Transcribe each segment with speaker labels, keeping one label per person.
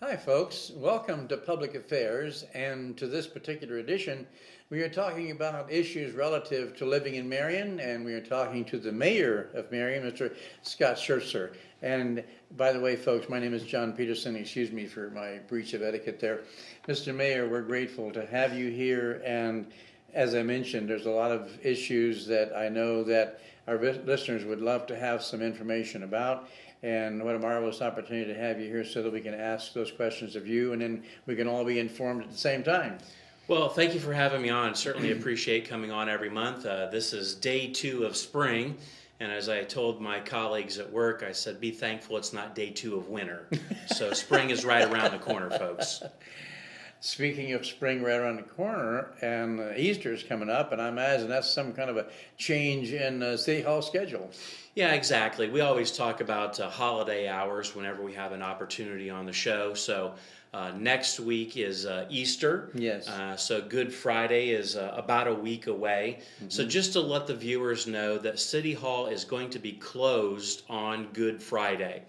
Speaker 1: Hi folks, welcome to Public Affairs, and to this particular edition we are talking about issues relative to living in Marion, and we are talking to the mayor of Marion, Mr. Scott Schertzer. And by the way folks, my name is John Peterson, excuse me for my breach of etiquette there. Mr. Mayor, we're grateful to have you here, and as I mentioned, there's a lot of issues that I know that our listeners would love to have some information about. And what a marvelous opportunity to have you here so that we can ask those questions of you, and then we can all be informed at the same time.
Speaker 2: Well, thank you for having me on. Certainly appreciate coming on every month. This is day 2 of spring, and as I told my colleagues at work, I said, be thankful it's not day 2 of winter. So spring is right around the corner, folks.
Speaker 1: Speaking of spring right around the corner, and Easter is coming up, and I imagine that's some kind of a change in City Hall schedule.
Speaker 2: Yeah, exactly. We always talk about holiday hours whenever we have an opportunity on the show. So next week is Easter.
Speaker 1: Yes.
Speaker 2: So Good Friday is about a week away. Mm-hmm. So just to let the viewers know that City Hall is going to be closed on Good Friday.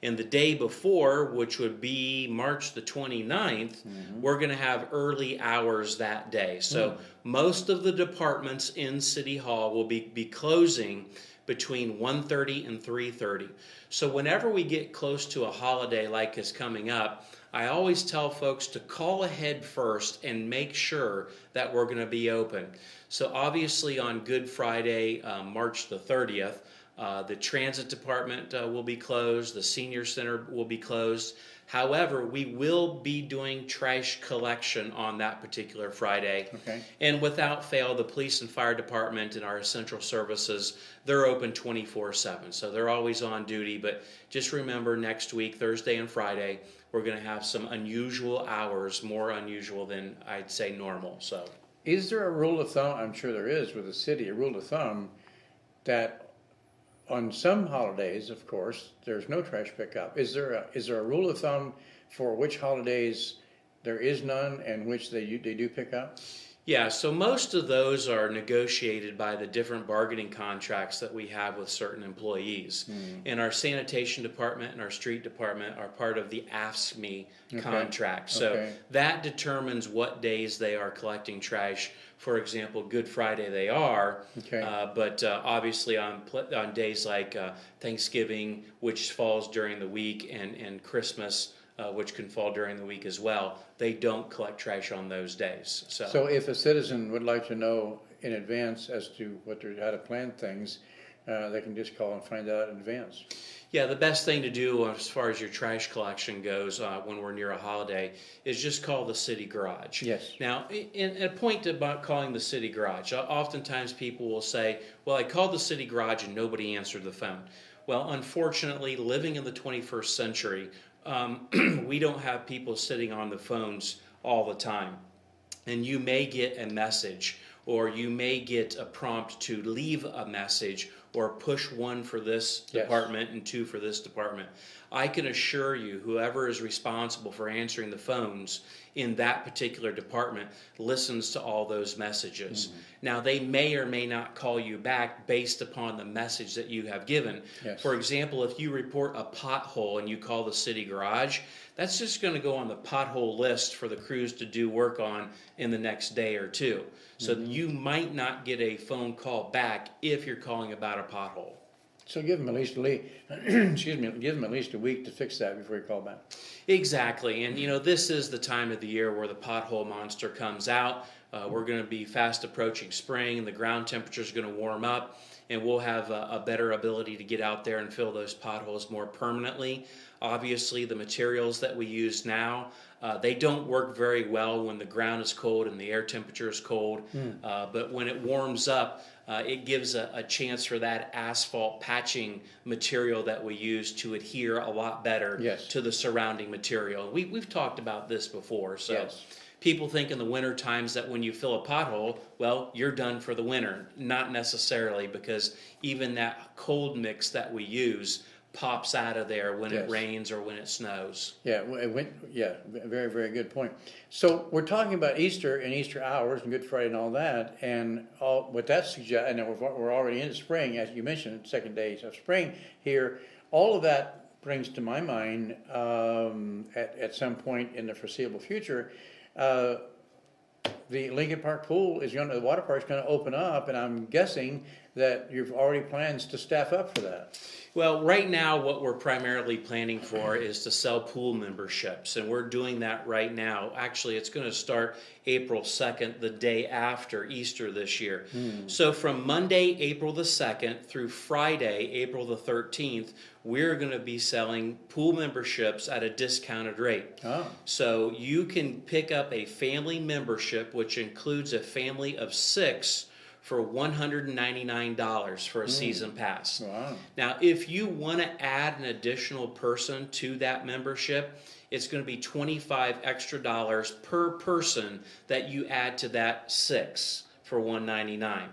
Speaker 2: And the day before, which would be March the 29th, we're going to have early hours that day. So most of the departments in City Hall will be closing between 1:30 and 3:30. So whenever we get close to a holiday like is coming up, I always tell folks to call ahead first and make sure that we're going to be open. So obviously on Good Friday, March the 30th, the transit department will be closed. The senior center will be closed. However, we will be doing trash collection on that particular Friday.
Speaker 1: Okay.
Speaker 2: And without fail, the police and fire department and our essential services, they're open 24/7. So they're always on duty. But just remember, next week, Thursday and Friday, we're going to have some unusual hours, more unusual than I'd say normal. So,
Speaker 1: is there a rule of thumb? I'm sure there is with the city, a rule of thumb that on some holidays, of course, there's no trash pickup. Is there a rule of thumb for which holidays there is none and which they do pick up?
Speaker 2: Yeah, so most of those are negotiated by the different bargaining contracts that we have with certain employees. And our sanitation department and our street department are part of the AFSCME contract. So that determines what days they are collecting trash. For example, Good Friday they are, but obviously on days like Thanksgiving, which falls during the week, and Christmas, which can fall during the week as well, they don't collect trash on those days.
Speaker 1: So if a citizen would like to know in advance as to how to plan things, they can just call and find out in advance.
Speaker 2: Yeah, the best thing to do as far as your trash collection goes when we're near a holiday is just call the city garage.
Speaker 1: Yes.
Speaker 2: Now, a point about calling the city garage, oftentimes people will say, well, I called the city garage and nobody answered the phone. Well, unfortunately, living in the 21st century, we don't have people sitting on the phones all the time. And you may get a message, or you may get a prompt to leave a message, or push 1 for this department and 2 for this department. I can assure you, whoever is responsible for answering the phones in that particular department listens to all those messages. Now, they may or may not call you back based upon the message that you have given. For example, if you report a pothole and you call the city garage, that's just going to go on the pothole list for the crews to do work on in the next day or two. So you might not get a phone call back if you're calling about a pothole.
Speaker 1: So give them at least give them at least a week to fix that before you call back.
Speaker 2: Exactly, and this is the time of the year where the pothole monster comes out. We're going to be fast approaching spring, and the ground temperature is going to warm up, and we'll have a better ability to get out there and fill those potholes more permanently. Obviously, the materials that we use now, they don't work very well when the ground is cold and the air temperature is cold, but when it warms up, it gives a chance for that asphalt patching material that we use to adhere a lot better to the surrounding material. We've talked about this before, so people think in the winter times that when you fill a pothole, well, you're done for the winter. Not necessarily, because even that cold mix that we use pops out of there when it rains or when it snows.
Speaker 1: Very, very good point. So we're talking about Easter and Easter hours and Good Friday and all that, and what that suggests, and we're already into spring, as you mentioned, second days of spring here. All of that brings to my mind, at some point in the foreseeable future, the Lincoln Park pool the water park's gonna open up, and I'm guessing that you've already plans to staff up for that.
Speaker 2: Well, right now, what we're primarily planning for is to sell pool memberships, and we're doing that right now. Actually, it's going to start April 2nd, the day after Easter this year. So from Monday, April the 2nd, through Friday, April the 13th, we're going to be selling pool memberships at a discounted rate.
Speaker 1: Oh.
Speaker 2: So you can pick up a family membership, which includes a family of 6, for $199 for a season pass.
Speaker 1: Wow.
Speaker 2: Now, if you want to add an additional person to that membership, it's going to be $25 extra per person that you add to that 6 for $199.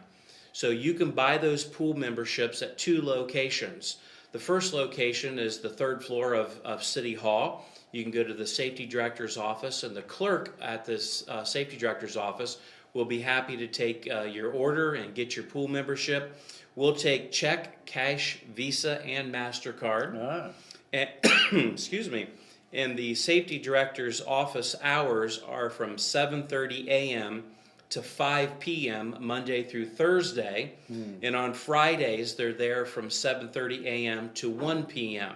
Speaker 2: So you can buy those pool memberships at 2 locations. The first location is the 3rd floor of City Hall. You can go to the safety director's office, and the clerk at this safety director's office will be happy to take your order and get your pool membership. We'll take check, cash, Visa, and MasterCard. And, excuse me. And the safety director's office hours are from 7:30 a.m. to 5 p.m. Monday through Thursday. And on Fridays, they're there from 7:30 a.m. to 1 p.m.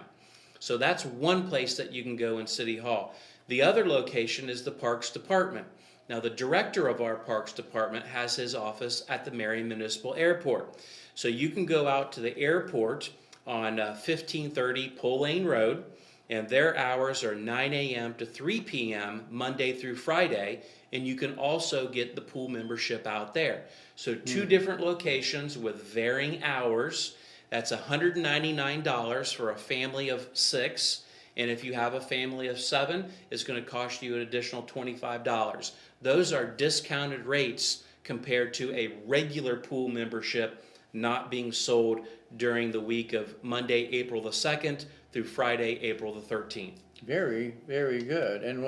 Speaker 2: So that's one place that you can go in City Hall. The other location is the Parks Department. Now, the director of our Parks Department has his office at the Marion Municipal Airport. So you can go out to the airport on 1530 Pole Lane Road, and their hours are 9 a.m. to 3 p.m. Monday through Friday, and you can also get the pool membership out there. So 2 different locations with varying hours. That's $199 for a family of 6. And if you have a family of 7, it's going to cost you an additional $25. Those are discounted rates compared to a regular pool membership not being sold during the week of Monday, April the 2nd through Friday, April the 13th.
Speaker 1: Very, very good. And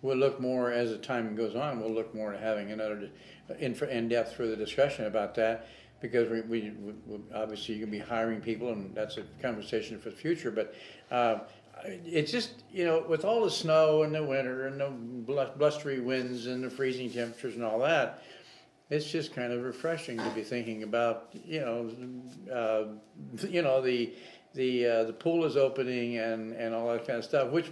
Speaker 1: we'll look more, as the time goes on, we'll look more at having another in-depth further discussion about that, because we obviously you can be hiring people, and that's a conversation for the future. But it's just, with all the snow and the winter and the blustery winds and the freezing temperatures and all that, it's just kind of refreshing to be thinking about, the pool is opening and all that kind of stuff, which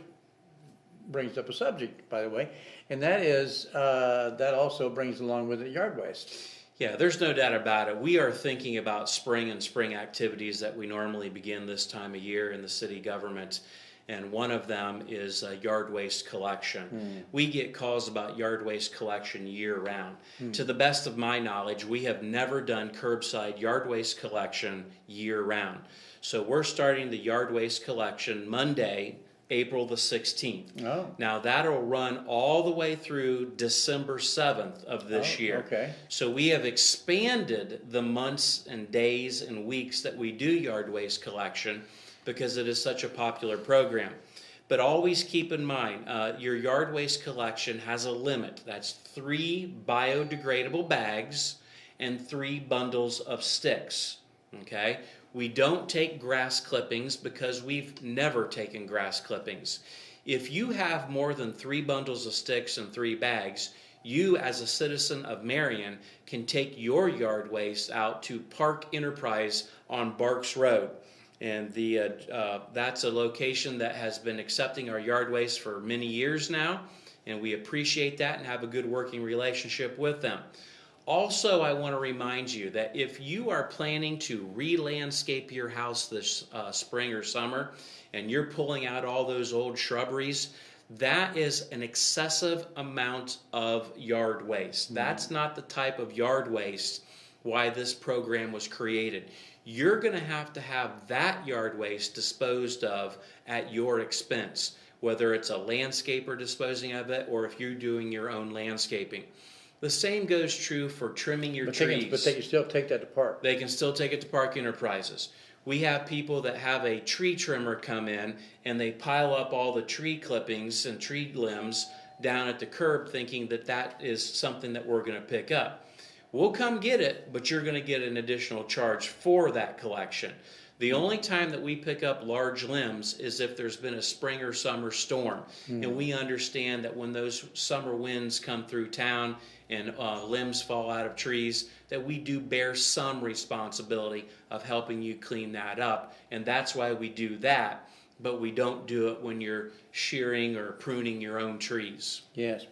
Speaker 1: brings up a subject, by the way, and that is, that also brings along with it yard waste.
Speaker 2: Yeah, there's no doubt about it. We are thinking about spring and spring activities that we normally begin this time of year in the city government. And one of them is yard waste collection. We get calls about yard waste collection year-round. To the best of my knowledge, we have never done curbside yard waste collection year-round. So we're starting the yard waste collection Monday, April the 16th.
Speaker 1: Oh.
Speaker 2: Now that'll run all the way through December 7th of this year.
Speaker 1: Okay.
Speaker 2: So we have expanded the months and days and weeks that we do yard waste collection, because it is such a popular program. But always keep in mind, your yard waste collection has a limit. That's 3 biodegradable bags and 3 bundles of sticks. Okay? We don't take grass clippings because we've never taken grass clippings. If you have more than 3 bundles of sticks and 3 bags, you as a citizen of Marion can take your yard waste out to Park Enterprise on Barks Road. And that's a location that has been accepting our yard waste for many years now, and we appreciate that and have a good working relationship with them. Also, I want to remind you that if you are planning to re-landscape your house this spring or summer, and you're pulling out all those old shrubberies, that is an excessive amount of yard waste. That's not the type of yard waste why this program was created. You're going to have that yard waste disposed of at your expense, whether it's a landscaper disposing of it or if you're doing your own landscaping. The same goes true for trimming your trees.
Speaker 1: But they can still take that to Park.
Speaker 2: They can still take it to Park Enterprises. We have people that have a tree trimmer come in and they pile up all the tree clippings and tree limbs down at the curb thinking that that is something that we're going to pick up. We'll come get it, but you're going to get an additional charge for that collection. The only time that we pick up large limbs is if there's been a spring or summer storm. And we understand that when those summer winds come through town and limbs fall out of trees, that we do bear some responsibility of helping you clean that up. And that's why we do that. But we don't do it when you're shearing or pruning your own trees.
Speaker 1: Yes.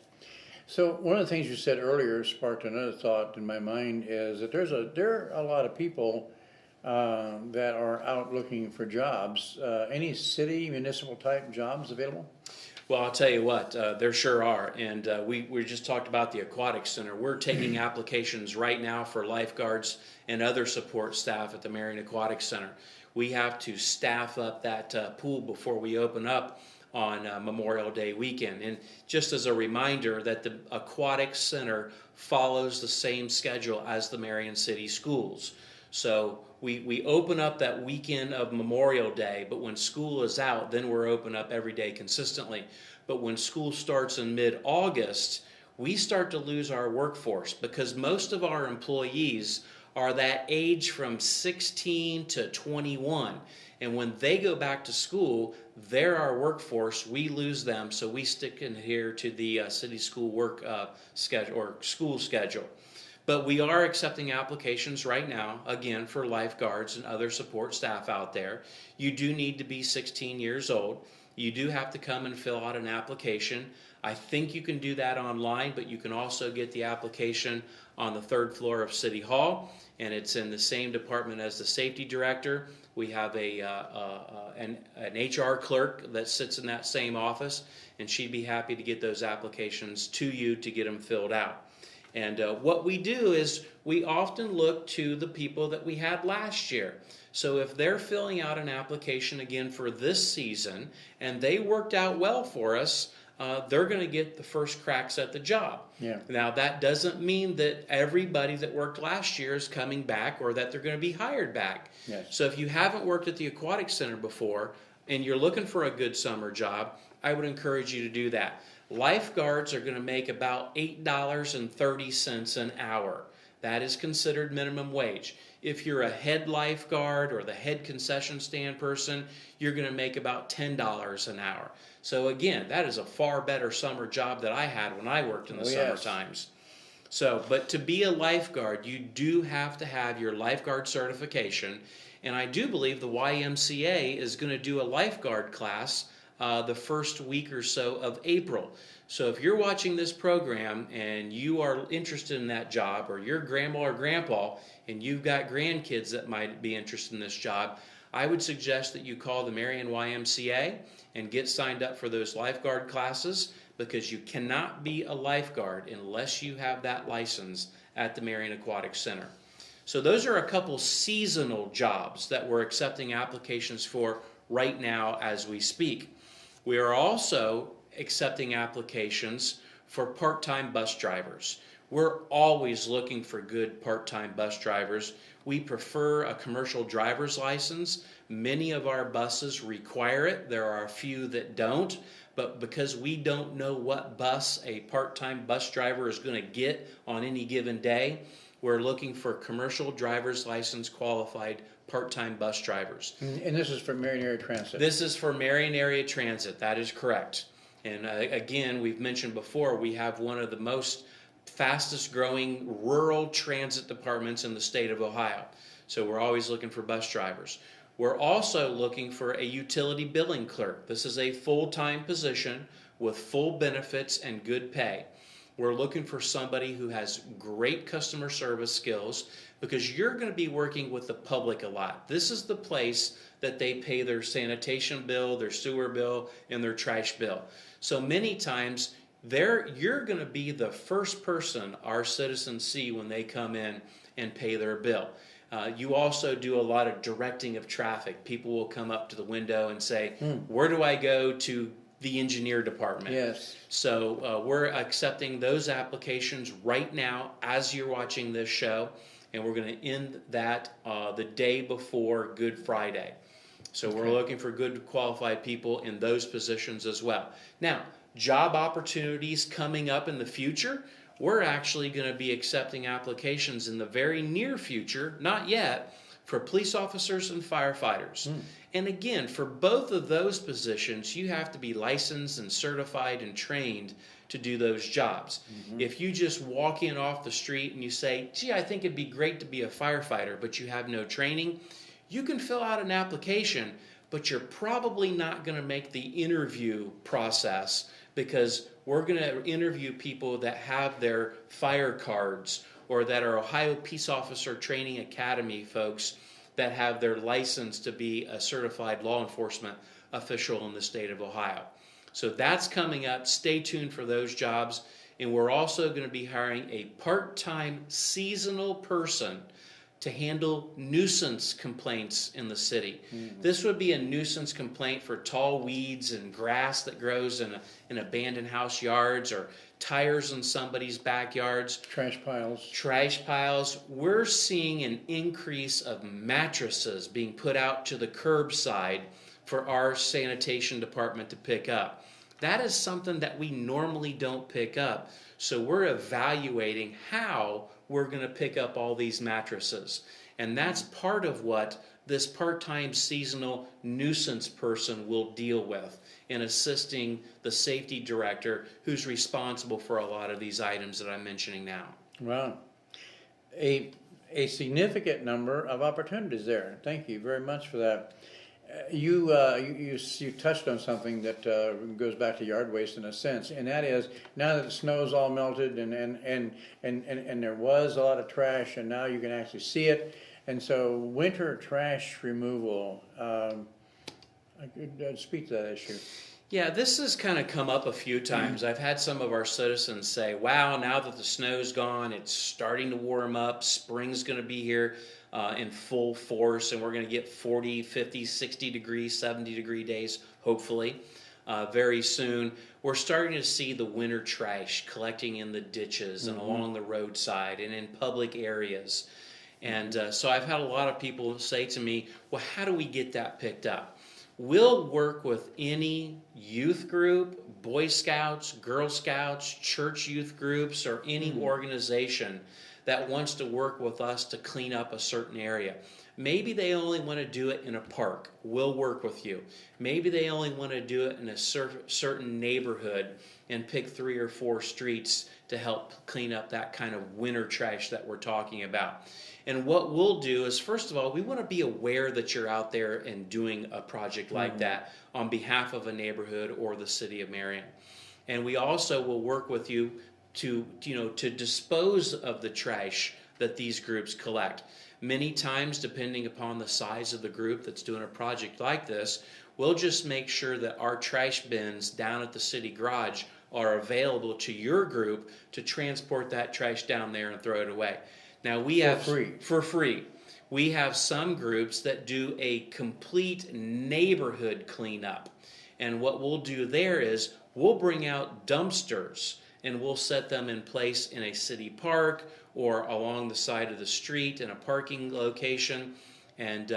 Speaker 1: So one of the things you said earlier sparked another thought in my mind, is that there are a lot of people that are out looking for jobs. Any city, municipal type jobs available?
Speaker 2: Well, I'll tell you what, there sure are. And we just talked about the aquatic center. We're taking applications right now for lifeguards and other support staff at the Marion Aquatic Center. We have to staff up that pool before we open up on Memorial Day weekend. And just as a reminder that the Aquatic Center follows the same schedule as the Marion City Schools. So we open up that weekend of Memorial Day, but when school is out, then we're open up every day consistently. But when school starts in mid-August, we start to lose our workforce because most of our employees are that age from 16 to 21. And when they go back to school, they're our workforce. We lose them, so we stick in here to the city school work schedule or school schedule. But we are accepting applications right now, again, for lifeguards and other support staff out there. You do need to be 16 years old. You do have to come and fill out an application. I think you can do that online, but you can also get the application on the 3rd floor of City Hall, and it's in the same department as the safety director. We have an HR clerk that sits in that same office, and she'd be happy to get those applications to you to get them filled out. And what we do is we often look to the people that we had last year. So if they're filling out an application again for this season and they worked out well for us, they're going to get the first cracks at the job.
Speaker 1: Yeah.
Speaker 2: Now, that doesn't mean that everybody that worked last year is coming back or that they're going to be hired back.
Speaker 1: Yes.
Speaker 2: So if you haven't worked at the Aquatic Center before and you're looking for a good summer job, I would encourage you to do that. Lifeguards are going to make about $8.30 an hour. That is considered minimum wage. If you're a head lifeguard or the head concession stand person, you're going to make about $10 an hour. So again, that is a far better summer job that I had when I worked in the summer times. So, but to be a lifeguard, you do have to have your lifeguard certification. And I do believe the YMCA is going to do a lifeguard class the first week or so of April. So if you're watching this program and you are interested in that job, or your grandma or grandpa and you've got grandkids that might be interested in this job, I would suggest that you call the Marion YMCA and get signed up for those lifeguard classes, because you cannot be a lifeguard unless you have that license at the Marion Aquatic Center. So those are a couple seasonal jobs that we're accepting applications for right now as we speak. We are also accepting applications for part-time bus drivers. We're always looking for good part-time bus drivers. We prefer a commercial driver's license. Many of our buses require it. There are a few that don't, but because we don't know what bus a part-time bus driver is going to get on any given day, we're looking for commercial driver's license qualified part-time bus drivers.
Speaker 1: And this is for Marion Area Transit?
Speaker 2: This is for Marion Area Transit. That is correct. And again, we've mentioned before, we have one of the most fastest growing rural transit departments in the state of Ohio. So we're always looking for bus drivers. We're also looking for a utility billing clerk. This is a full-time position with full benefits and good pay. We're looking for somebody who has great customer service skills, because you're going to be working with the public a lot. This is the place that they pay their sanitation bill, their sewer bill, and their trash bill. So many times, you're going to be the first person our citizens see when they come in and pay their bill. You also do a lot of directing of traffic. People will come up to the window and say, where do I go to the engineer department?
Speaker 1: Yes.
Speaker 2: So we're accepting those applications right now as you're watching this show, and we're going to end that the day before Good Friday. So we're looking for good qualified people in those positions as well. Now, job opportunities coming up in the future, we're actually going to be accepting applications in the very near future, not yet, for police officers and firefighters. And again, for both of those positions, you have to be licensed and certified and trained to do those jobs. If you just walk in off the street and you say, gee, I think it'd be great to be a firefighter, but you have no training, you can fill out an application, but you're probably not going to make the interview process, because we're going to interview people that have their fire cards or that are Ohio Peace Officer Training Academy folks that have their license to be a certified law enforcement official in the state of Ohio. So that's coming up. Stay tuned for those jobs. And we're also going to be hiring a part-time seasonal person to handle nuisance complaints in the city. This would be a nuisance complaint for tall weeds and grass that grows in abandoned house yards, or tires in somebody's backyards.
Speaker 1: Trash piles.
Speaker 2: Trash piles. We're seeing an increase of mattresses being put out to the curbside for our sanitation department to pick up. That is something that we normally don't pick up. So we're evaluating how we're going to pick up all these mattresses. And that's part of what this part-time seasonal nuisance person will deal with in assisting the safety director, who's responsible for a lot of these items that I'm mentioning now.
Speaker 1: Wow. A significant number of opportunities there. Thank you very much for that. You touched on something that goes back to yard waste in a sense, and that is, now that the snow's all melted and there was a lot of trash, and now you can actually see it, and so winter trash removal. I could speak to that issue.
Speaker 2: Yeah, this has kind of come up a few times. I've had some of our citizens say, wow, now that the snow's gone, it's starting to warm up, spring's going to be here in full force, and we're going to get 40, 50, 60 degrees, 70 degree days, hopefully, very soon. We're starting to see the winter trash collecting in the ditches and along the roadside and in public areas. And so I've had a lot of people say to me, well, how do we get that picked up? We'll work with any youth group, Boy Scouts, Girl Scouts, church youth groups, or any organization that wants to work with us to clean up a certain area. Maybe they only want to do it in a park. We'll work with you. Maybe they only want to do it in a certain neighborhood and pick 3 or 4 streets to help clean up that kind of winter trash that we're talking about. And what we'll do is, first of all, we want to be aware that you're out there and doing a project like that on behalf of a neighborhood or the city of Marion. And we also will work with you to dispose of the trash that these groups collect. Many times, depending upon the size of the group that's doing a project like this, we'll just make sure that our trash bins down at the city garage are available to your group to transport that trash down there and throw it away. Now we have for free. We have some groups that do a complete neighborhood cleanup. And what we'll do there is we'll bring out dumpsters and we'll set them in place in a city park or along the side of the street in a parking location. And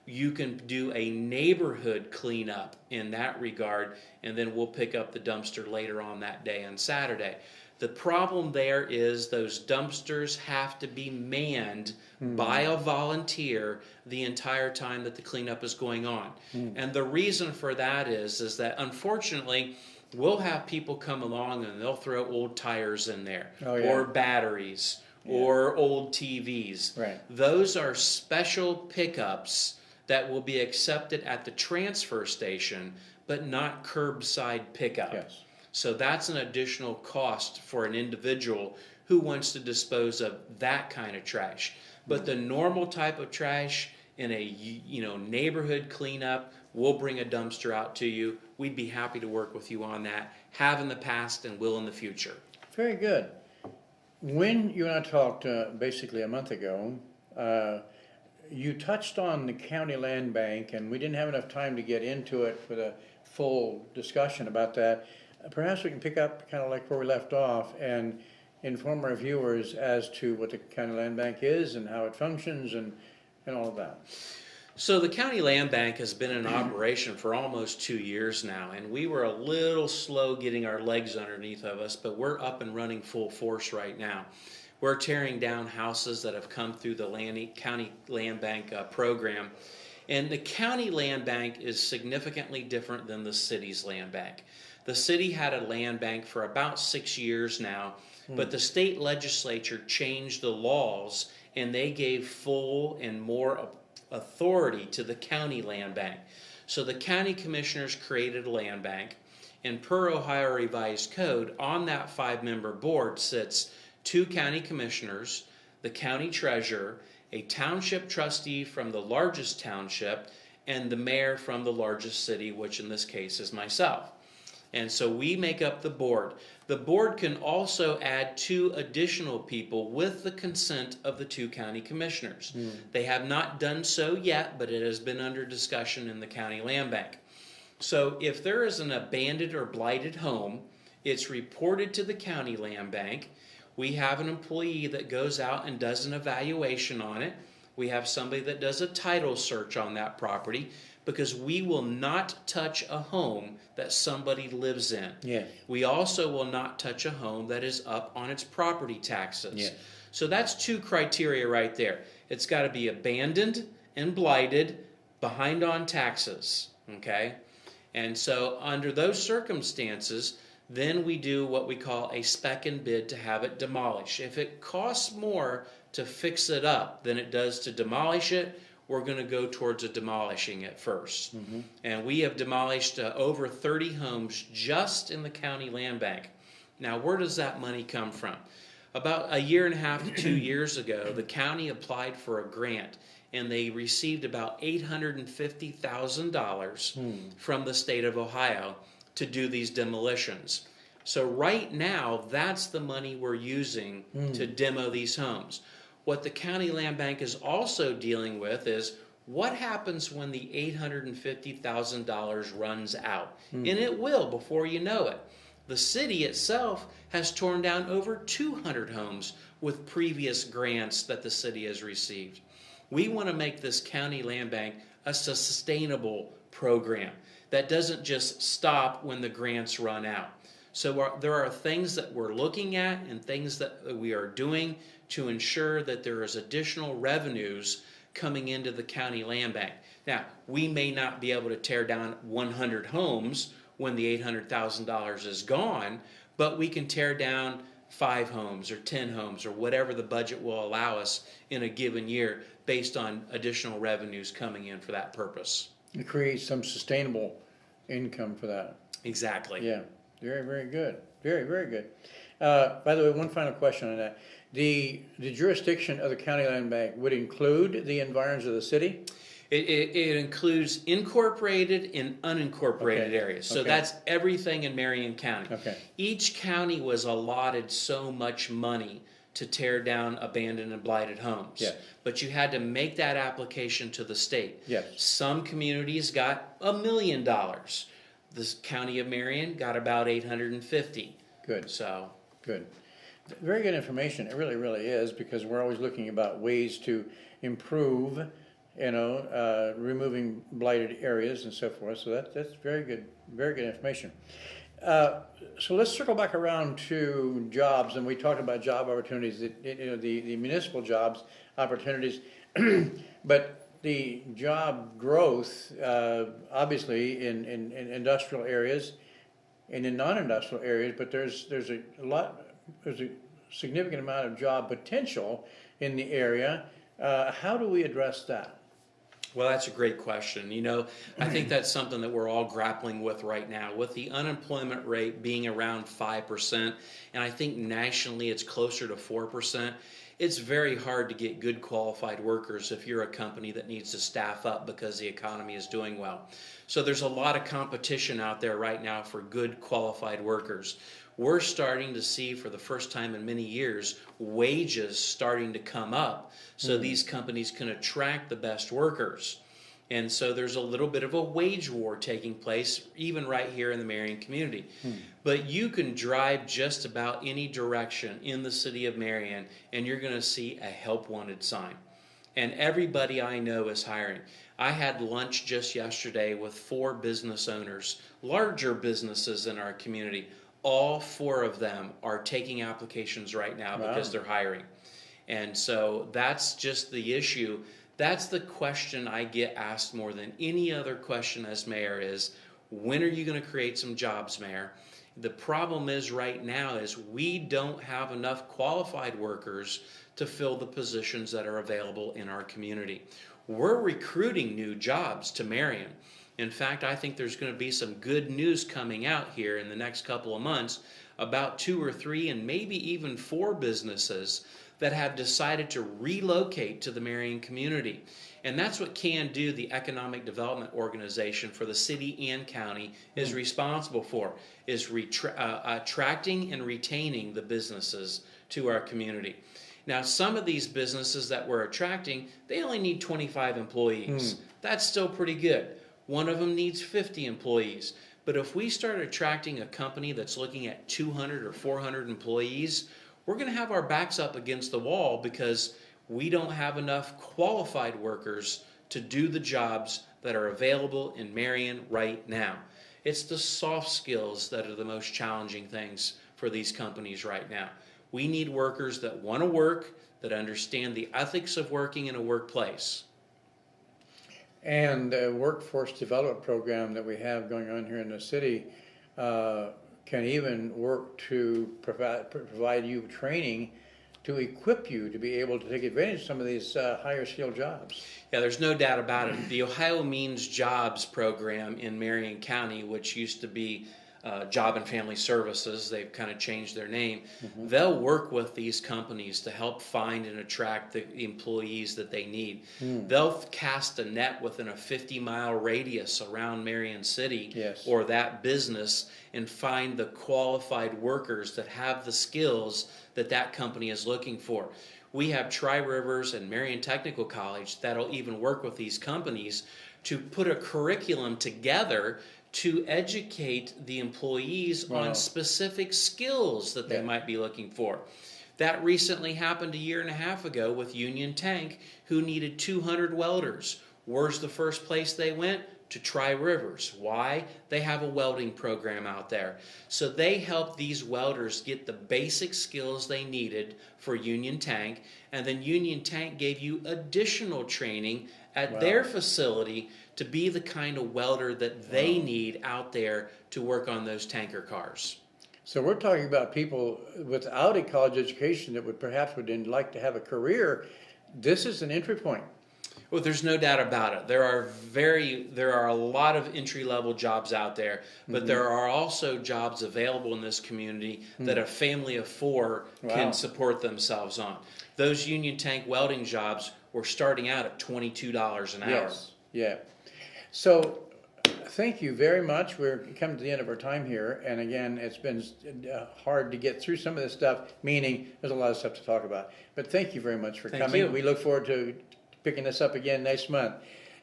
Speaker 2: you can do a neighborhood cleanup in that regard, and then we'll pick up the dumpster later on that day on Saturday. The problem there is those dumpsters have to be manned by a volunteer the entire time that the cleanup is going on. And the reason for that is that unfortunately, we'll have people come along and they'll throw old tires in there, or batteries, or old TVs.
Speaker 1: Right.
Speaker 2: Those are special pickups that will be accepted at the transfer station, but not curbside pickup.
Speaker 1: Yes.
Speaker 2: So that's an additional cost for an individual who wants to dispose of that kind of trash. But the normal type of trash in a neighborhood cleanup, we'll bring a dumpster out to you. We'd be happy to work with you on that. Have in the past and will in the future.
Speaker 1: Very good. When you and I talked basically a month ago, you touched on the county land bank, and we didn't have enough time to get into it with a full discussion about that. Perhaps we can pick up kind of like where we left off and inform our viewers as to what the county land bank is and how it functions and all of that.
Speaker 2: So the county land bank has been in operation for almost 2 years now, and we were a little slow getting our legs underneath of us, but we're up and running full force right now. We're tearing down houses that have come through the county land bank program. And the county land bank is significantly different than the city's land bank. The city had a land bank for about 6 years now, but the state legislature changed the laws and they gave full and more authority to the county land bank. So the county commissioners created a land bank, and per Ohio Revised Code, on that 5-member board sits 2 county commissioners, the county treasurer, a township trustee from the largest township, and the mayor from the largest city, which in this case is myself. And so we make up the board. The board can also add 2 additional people with the consent of the 2 county commissioners. They have not done so yet, but it has been under discussion in the county land bank. So if there is an abandoned or blighted home, it's reported to the county land bank. We have an employee that goes out and does an evaluation on it. We have somebody that does a title search on that property, because we will not touch a home that somebody lives in.
Speaker 1: Yeah.
Speaker 2: We also will not touch a home that is up on its property taxes.
Speaker 1: Yeah.
Speaker 2: So that's 2 criteria right there. It's got to be abandoned and blighted, behind on taxes, okay? And so under those circumstances, then we do what we call a spec and bid to have it demolished. If it costs more to fix it up than it does to demolish it, we're going to go towards demolishing it first. And we have demolished over 30 homes just in the county land bank. Now, where does that money come from? About 1.5 to 2 years ago, the county applied for a grant, and they received about $850,000 from the state of Ohio to do these demolitions. So right now, that's the money we're using to demo these homes. What the county land bank is also dealing with is what happens when the $850,000 runs out. And it will before you know it. The city itself has torn down over 200 homes with previous grants that the city has received. We want to make this county land bank a sustainable program that doesn't just stop when the grants run out. So there are things that we're looking at and things that we are doing to ensure that there is additional revenues coming into the county land bank. Now, we may not be able to tear down 100 homes when the $800,000 is gone, but we can tear down 5 homes or 10 homes or whatever the budget will allow us in a given year based on additional revenues coming in for that purpose.
Speaker 1: It creates some sustainable income for that.
Speaker 2: Exactly.
Speaker 1: Yeah, very, very good. Very, very good. By the way, one final question on that. The jurisdiction of the county land bank would include the environs of the city?
Speaker 2: It includes incorporated and unincorporated areas. So that's everything in Marion County.
Speaker 1: Okay.
Speaker 2: Each county was allotted so much money to tear down abandoned and blighted homes.
Speaker 1: Yeah.
Speaker 2: But you had to make that application to the state.
Speaker 1: Yes.
Speaker 2: Some communities got $1 million. The county of Marion got about $850,000.
Speaker 1: Good.
Speaker 2: So
Speaker 1: good. Very good information. It really, really is, because we're always looking about ways to improve, removing blighted areas and so forth. So that's very good information. So let's circle back around to jobs, and we talked about job opportunities, the municipal jobs opportunities, but the job growth, obviously in industrial areas and in non-industrial areas, but there's a significant amount of job potential in the area. How do we address that?
Speaker 2: Well, that's a great question. I think that's something that we're all grappling with right now. With the unemployment rate being around 5%, and I think nationally it's closer to 4%, it's very hard to get good qualified workers if you're a company that needs to staff up because the economy is doing well. So there's a lot of competition out there right now for good qualified workers. We're starting to see, for the first time in many years, wages starting to come up so these companies can attract the best workers. And so there's a little bit of a wage war taking place, even right here in the Marion community. But you can drive just about any direction in the city of Marion, and you're going to see a help wanted sign. And everybody I know is hiring. I had lunch just yesterday with 4 business owners, larger businesses in our community, all 4 of them are taking applications right now because they're hiring. And so that's just the issue. That's the question I get asked more than any other question as mayor is, when are you going to create some jobs, Mayor? The problem is right now is we don't have enough qualified workers to fill the positions that are available in our community. We're recruiting new jobs to Marion. In fact, I think there's going to be some good news coming out here in the next couple of months about 2 or 3 and maybe even 4 businesses that have decided to relocate to the Marion community. And that's what CAN Do, the Economic Development Organization for the city and county, is responsible for, is attracting and retaining the businesses to our community. Now, some of these businesses that we're attracting, they only need 25 employees. That's still pretty good. One of them needs 50 employees. But if we start attracting a company that's looking at 200 or 400 employees, we're going to have our backs up against the wall because we don't have enough qualified workers to do the jobs that are available in Marion right now. It's the soft skills that are the most challenging things for these companies right now. We need workers that want to work, that understand the ethics of working in a workplace.
Speaker 1: And the workforce development program that we have going on here in the city can even work to provide you training to equip you to be able to take advantage of some of these higher skill jobs.
Speaker 2: Yeah, there's no doubt about it. The Ohio Means Jobs program in Marion County, which used to be Job and Family Services, they've kind of changed their name. They'll work with these companies to help find and attract the employees that they need. They'll cast a net within a 50-mile radius around Marion City or that business and find the qualified workers that have the skills that that company is looking for. We have Tri-Rivers and Marion Technical College that'll even work with these companies to put a curriculum together to educate the employees on specific skills that they might be looking for. That recently happened a year and a half ago with Union Tank, who needed 200 welders. Where's the first place they went? To Tri-Rivers. Why? They have a welding program out there. So they helped these welders get the basic skills they needed for Union Tank, and then Union Tank gave you additional training at their facility to be the kind of welder that they need out there to work on those tanker cars.
Speaker 1: So we're talking about people without a college education that would like to have a career. This is an entry point.
Speaker 2: Well, there's no doubt about it. There are a lot of entry-level jobs out there, but there are also jobs available in this community that a family of 4 can support themselves on. Those Union Tank welding jobs were starting out at $22 an hour.
Speaker 1: Yeah. So thank you very much. We're coming to the end of our time here, and again, it's been hard to get through some of this stuff, meaning there's a lot of stuff to talk about. But thank you very much for coming. We look forward to picking this up again next month.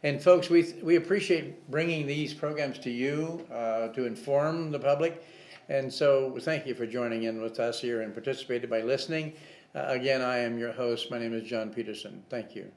Speaker 1: And folks, we appreciate bringing these programs to you to inform the public. And so thank you for joining in with us here and participating by listening. Again, I am your host. My name is John Peterson. Thank you.